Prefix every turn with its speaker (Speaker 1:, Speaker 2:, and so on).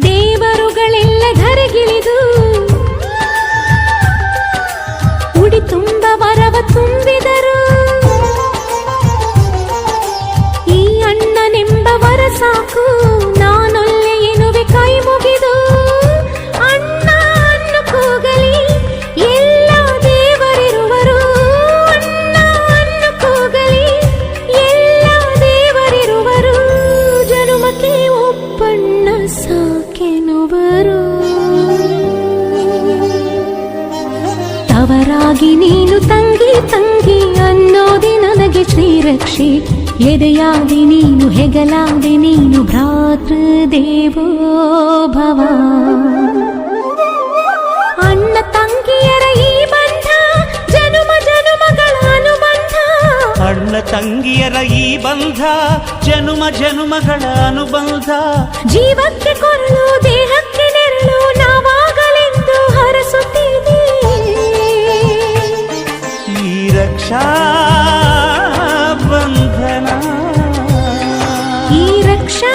Speaker 1: ದೇವರುಗಳೆಲ್ಲ ಧರೆಗಿಳಿದು ಉಡಿ ತುಂಬ ವರವ ತುಂಬಿದರು. ಈ ಅಣ್ಣನೆಂಬ ವರ ಸಾಕು, ನಾನೊಲ್ಲೆ ಎನ್ನುವೆ ಕೈ ಮುಗಿದು. ಅಣ್ಣ ಅನ್ನು ಕೂಗಲಿ ಎಲ್ಲ ದೇವರಿರುವರು, ಅಣ್ಣ ಅನ್ನು ಕೂಗಲಿ ಎಲ್ಲ ದೇವರಿರುವರು. ಜನುಮಕ್ಕೆ ಒಬ್ಬಣ್ಣ ಸಾಕೆನುವರು. ತವರಾಗಿ ನೀನು ತಂಗಿ ತಂಗಿ ಅನ್ನೋದೆ ನನಗೆ ಶ್ರೀರಕ್ಷೆ. ಎದೆಯಾದಿ ನೀನು ಹೆಗಲಾದಿ ನೀನು ಭ್ರಾತೃದೇವೋ ಭವ. ಅಣ್ಣ ತಂಗಿಯರ ಈ ಬಂಧ ಜನುಮ ಜನುಮಗಳ ಅನುಬಂಧ.
Speaker 2: ಅಣ್ಣ ತಂಗಿಯರ ಈ ಬಂಧ ಜನುಮ ಜನುಮಗಳ ಅನುಬಂಧ.
Speaker 1: ಜೀವಕ್ಕೆ ಕೊರಳು ದೇಹಕ್ಕೆ ನೆರಳು ನಾವಾಗಲೆಂದು ಹರಸುತ್ತೀವಿ.
Speaker 2: ಈ ರಕ್ಷಾ ಬಂಧನ,
Speaker 1: ಈ ರಕ್ಷಾ